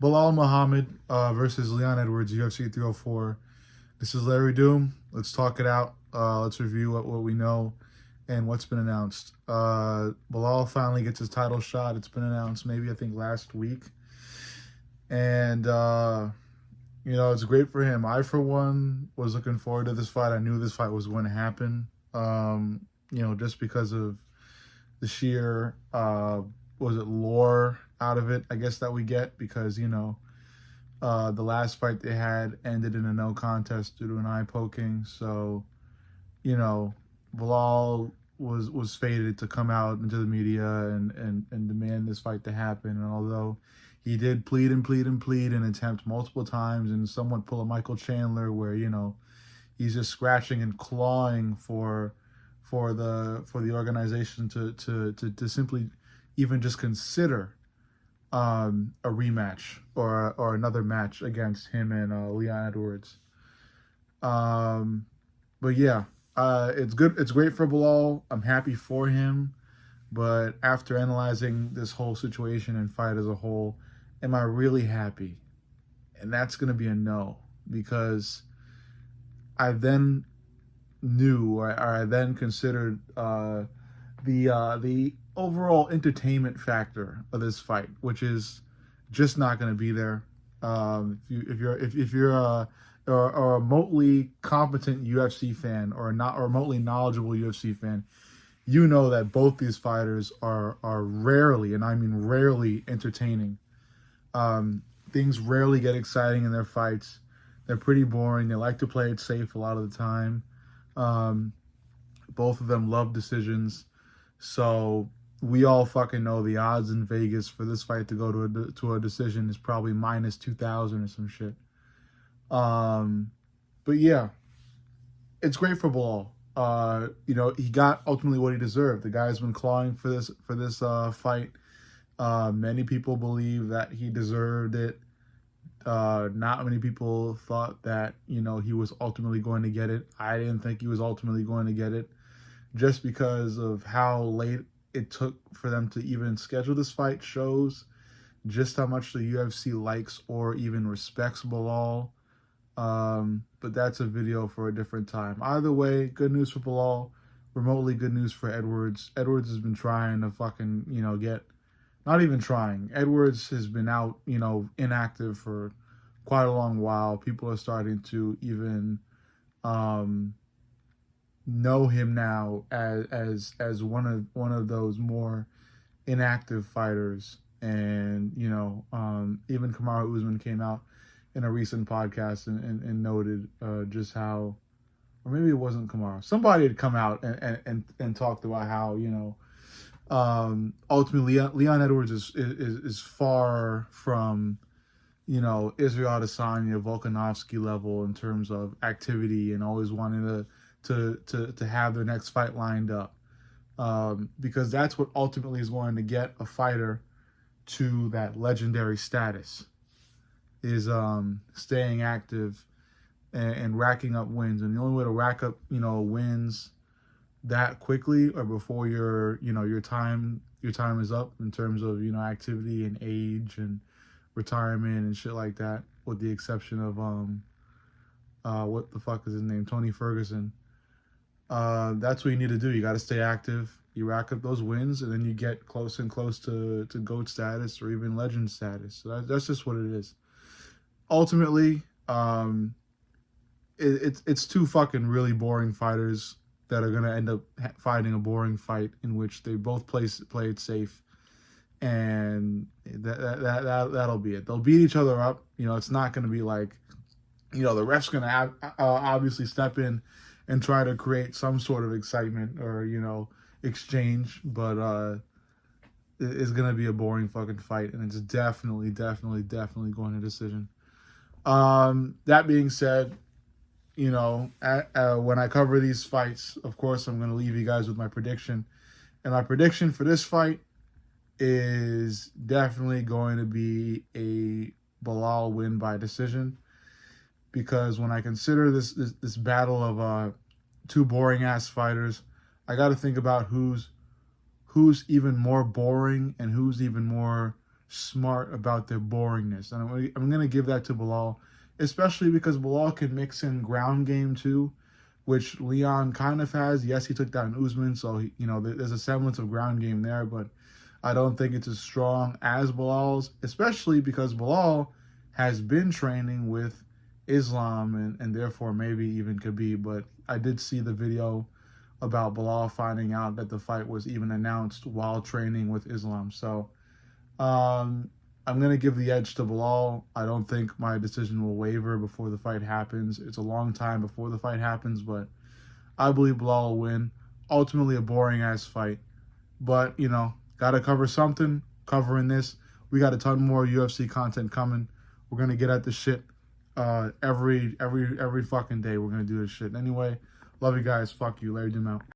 Belal Muhammad versus Leon Edwards, UFC 304. This is Larry Doom. Let's talk it out. Let's review what we know and what's been announced. Belal finally gets his title shot. It's been announced maybe I think last week. And, it's great for him. I, for one, was looking forward to this fight. I knew this fight was going to happen, just because of the sheer, lore out of it, I guess, that we get because, the last fight they had ended in a no contest due to an eye poking. So, Belal was fated to come out into the media and demand this fight to happen. And although he did plead and attempt multiple times and somewhat pull a Michael Chandler where, he's just scratching and clawing for the organization to simply even just consider a rematch or another match against him and Leon Edwards. But yeah, it's good. It's great for Belal. I'm happy for him. But after analyzing this whole situation and fight as a whole, am I really happy? And that's going to be a no, because I then knew or I then considered the overall entertainment factor of this fight, which is just not going to be there. If you're a remotely competent UFC fan or remotely knowledgeable UFC fan, you know that both these fighters are rarely, and I mean rarely, entertaining. Things rarely get exciting in their fights. They're pretty boring. They like to play it safe a lot of the time. Both of them love decisions. So we all fucking know the odds in Vegas for this fight to go to a decision is probably minus 2,000 or some shit. But yeah, it's great for Belal. He got ultimately what he deserved. The guy's been clawing for this fight. Many people believe that he deserved it. Not many people thought that, he was ultimately going to get it. I didn't think he was ultimately going to get it, just because of how late it took for them to even schedule this fight shows just how much the UFC likes or even respects Belal. But that's a video for a different time. Either way, good news for Belal, remotely good news for Edwards. Edwards has been trying to fucking, not even trying. Edwards has been out, inactive for quite a long while. People are starting to even know him now as one of those more inactive fighters. And even Kamaru Usman came out in a recent podcast and noted just how, or maybe it wasn't Kamaru. Somebody had come out and talked about how ultimately Leon Edwards is far from Israel Adesanya, Volkanovski level in terms of activity and always wanting to have their next fight lined up, because that's what ultimately is going to get a fighter to that legendary status, is staying active and racking up wins. And the only way to rack up wins that quickly or before your time is up in terms of activity and age and retirement and shit like that, with the exception of what the fuck is his name, Tony Ferguson. That's what you need to do. You got to stay active. You rack up those wins, and then you get close and close to GOAT status or even legend status. So that's just what it is. Ultimately, it's two fucking really boring fighters that are gonna end up fighting a boring fight in which they both play it safe, and that'll be it. They'll beat each other up. It's not gonna be like, the ref's gonna obviously step in and try to create some sort of excitement or exchange, but it's gonna be a boring fucking fight, and it's definitely going to decision. That being said, when I cover these fights, of course, I'm going to leave you guys with my prediction. And my prediction for this fight is definitely going to be a Belal win by decision. Because when I consider this battle of two boring-ass fighters, I got to think about who's even more boring and who's even more smart about their boringness. And I'm going to give that to Belal, especially because Belal can mix in ground game too, which Leon kind of has. Yes, he took down Usman, so there's a semblance of ground game there, but I don't think it's as strong as Belal's, especially because Belal has been training with Islam and therefore maybe even Khabib. But I did see the video about Belal finding out that the fight was even announced while training with Islam. So I'm going to give the edge to Belal. I don't think my decision will waver before the fight happens. It's a long time before the fight happens, but I believe Belal will win. Ultimately a boring-ass fight. But, got to cover something. Covering this. We got a ton more UFC content coming. We're going to get at this shit every fucking day. We're going to do this shit. Anyway, love you guys. Fuck you. Larry Doom out.